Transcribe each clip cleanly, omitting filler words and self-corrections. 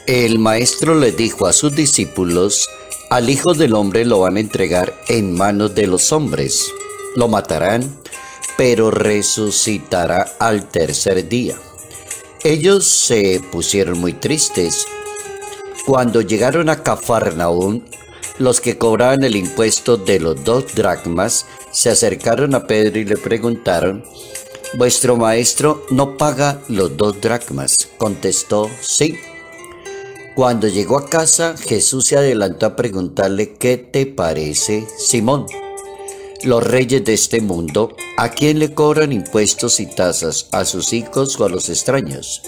El maestro le dijo a sus discípulos: al Hijo del Hombre lo van a entregar en manos de los hombres, lo matarán, pero resucitará al tercer día. Ellos se pusieron muy tristes. Cuando llegaron a Cafarnaúm, los que cobraban el impuesto de los 2 dracmas se acercaron a Pedro y le preguntaron: ¿vuestro maestro no paga los 2 dracmas? Contestó: sí. Cuando llegó a casa, Jesús se adelantó a preguntarle: ¿qué te parece, Simón? Los reyes de este mundo, ¿a quién le cobran impuestos y tasas? ¿A sus hijos o a los extraños?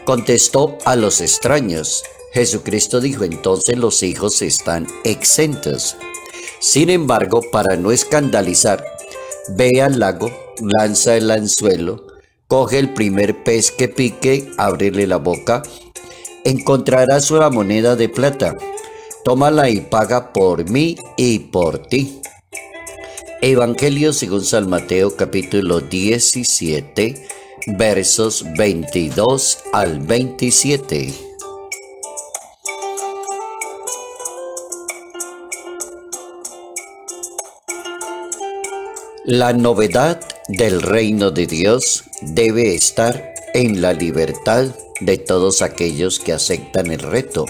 Contestó: a los extraños. Jesucristo dijo: entonces los hijos están exentos. Sin embargo, para no escandalizar, ve al lago, lanza el anzuelo, coge el primer pez que pique, ábrele la boca, encontrarás una moneda de plata. Tómala y paga por mí y por ti. Evangelio según San Mateo, capítulo 17, versos 22 al 27. La novedad del reino de Dios debe estar en la libertad de todos aquellos que aceptan el reto.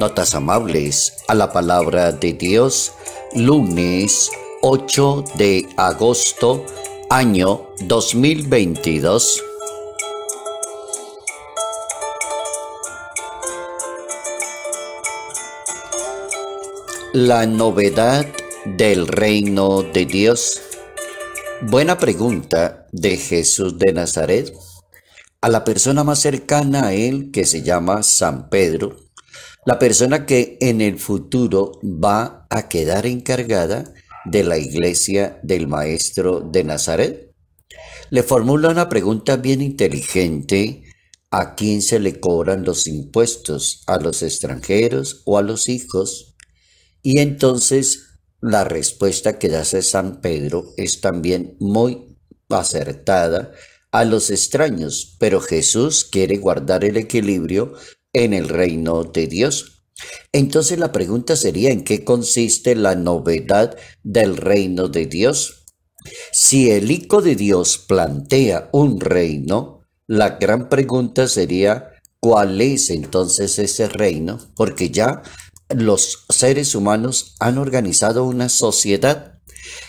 Notas amables a la palabra de Dios, lunes 8 de agosto, año 2022. La novedad del reino de Dios. Buena pregunta de Jesús de Nazaret a la persona más cercana a él, que se llama San Pedro, la persona que en el futuro va a quedar encargada de la iglesia del Maestro de Nazaret. Le formula una pregunta bien inteligente: ¿a quién se le cobran los impuestos? ¿A los extranjeros o a los hijos? Y entonces la respuesta que da San Pedro es también muy acertada: a los extraños, pero Jesús quiere guardar el equilibrio en el reino de Dios. Entonces la pregunta sería: ¿en qué consiste la novedad del reino de Dios? Si el Hijo de Dios plantea un reino, la gran pregunta sería: ¿cuál es entonces ese reino? Porque ya los seres humanos han organizado una sociedad,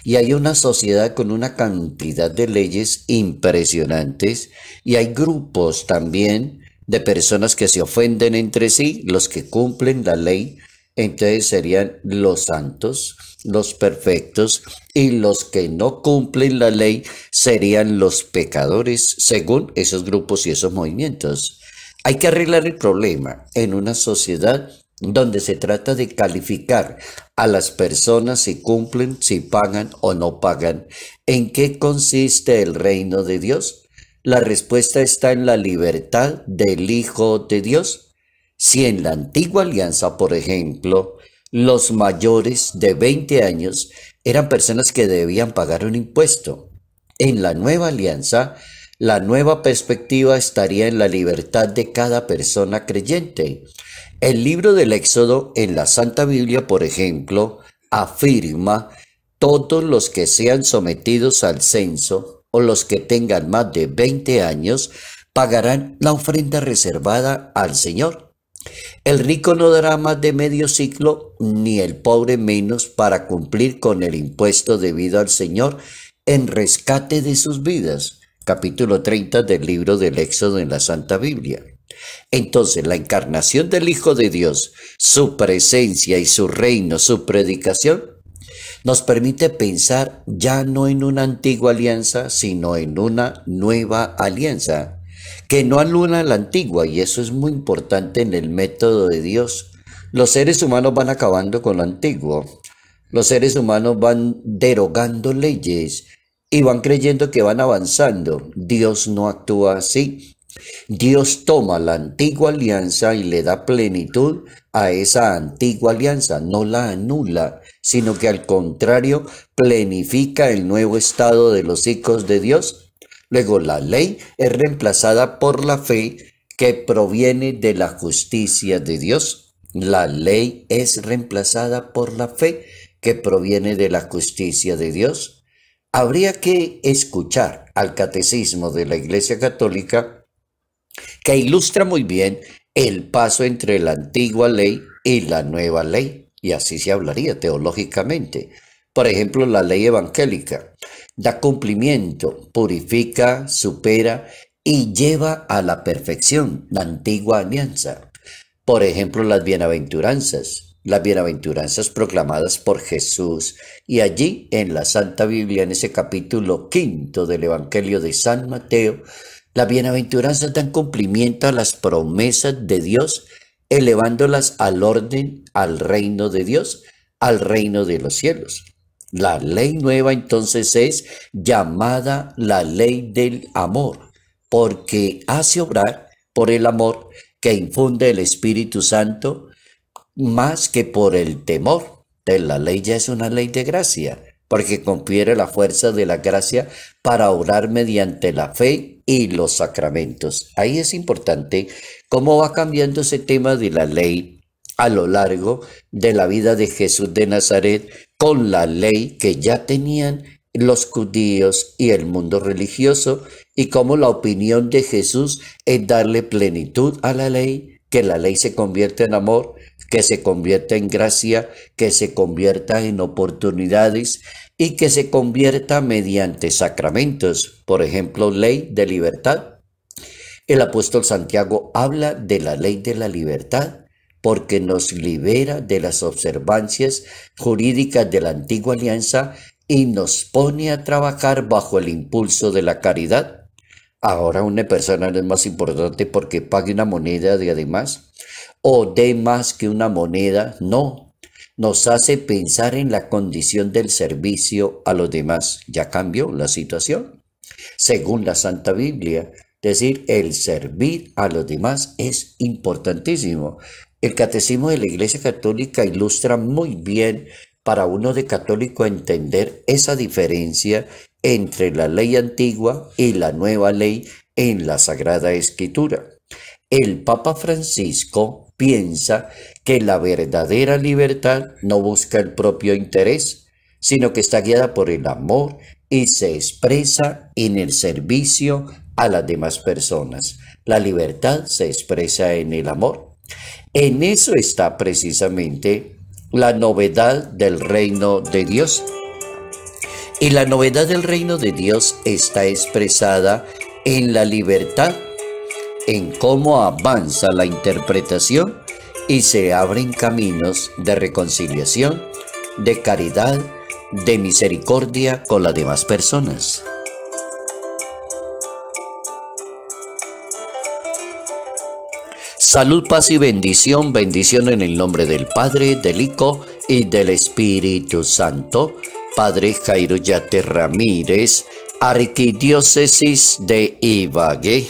y hay una sociedad con una cantidad de leyes impresionantes, y hay grupos también de personas que se ofenden entre sí. Los que cumplen la ley entonces serían los santos, los perfectos, y los que no cumplen la ley serían los pecadores, según esos grupos y esos movimientos. Hay que arreglar el problema en una sociedad donde se trata de calificar a las personas si cumplen, si pagan o no pagan. ¿En qué consiste el reino de Dios? La respuesta está en la libertad del Hijo de Dios. Si en la antigua alianza, por ejemplo, los mayores de 20 años eran personas que debían pagar un impuesto, en la nueva alianza, la nueva perspectiva estaría en la libertad de cada persona creyente. El libro del Éxodo en la Santa Biblia, por ejemplo, afirma: todos los que sean sometidos al censo o los que tengan más de 20 años pagarán la ofrenda reservada al Señor. El rico no dará más de medio ciclo, ni el pobre menos, para cumplir con el impuesto debido al Señor en rescate de sus vidas. Capítulo 30 del libro del Éxodo en la Santa Biblia. Entonces, la encarnación del Hijo de Dios, su presencia y su reino, su predicación, nos permite pensar ya no en una antigua alianza, sino en una nueva alianza, que no anula la antigua, y eso es muy importante en el método de Dios. Los seres humanos van acabando con lo antiguo, los seres humanos van derogando leyes y van creyendo que van avanzando. Dios no actúa así. Dios toma la antigua alianza y le da plenitud a esa antigua alianza, no la anula, sino que al contrario plenifica el nuevo estado de los hijos de Dios. Luego la ley es reemplazada por la fe que proviene de la justicia de Dios. La ley es reemplazada por la fe que proviene de la justicia de Dios. Habría que escuchar al catecismo de la Iglesia Católica, que ilustra muy bien el paso entre la antigua ley y la nueva ley, y así se hablaría teológicamente. Por ejemplo, la ley evangélica da cumplimiento, purifica, supera y lleva a la perfección la antigua alianza. Por ejemplo, las bienaventuranzas proclamadas por Jesús, y allí en la Santa Biblia, en ese capítulo 5 del Evangelio de San Mateo, las bienaventuranzas dan cumplimiento a las promesas de Dios, elevándolas al orden, al reino de Dios, al reino de los cielos. La ley nueva entonces es llamada la ley del amor, porque hace obrar por el amor que infunde el Espíritu Santo más que por el temor. La ley ya es una ley de gracia, porque confiere la fuerza de la gracia para obrar mediante la fe y los sacramentos. Ahí es importante cómo va cambiando ese tema de la ley a lo largo de la vida de Jesús de Nazaret, con la ley que ya tenían los judíos y el mundo religioso, y cómo la opinión de Jesús es darle plenitud a la ley, que la ley se convierta en amor, que se convierta en gracia, que se convierta en oportunidades y que se convierta mediante sacramentos. Por ejemplo, ley de libertad. El apóstol Santiago habla de la ley de la libertad porque nos libera de las observancias jurídicas de la antigua alianza y nos pone a trabajar bajo el impulso de la caridad. Ahora una persona no es más importante porque pague una moneda de además o dé más que una moneda. No, nos hace pensar en la condición del servicio a los demás. Ya cambió la situación. Según la Santa Biblia, es decir, el servir a los demás es importantísimo. El Catecismo de la Iglesia Católica ilustra muy bien para uno de católico entender esa diferencia entre la ley antigua y la nueva ley en la Sagrada Escritura. El Papa Francisco piensa que la verdadera libertad no busca el propio interés, sino que está guiada por el amor y se expresa en el servicio a las demás personas. La libertad se expresa en el amor. En eso está precisamente la novedad del reino de Dios. Y la novedad del reino de Dios está expresada en la libertad, en cómo avanza la interpretación y se abren caminos de reconciliación, de caridad, de misericordia con las demás personas. Salud, paz y bendición, bendición en el nombre del Padre, del Hijo y del Espíritu Santo. Padre Jairo Yate Ramírez, Arquidiócesis de Ibagué.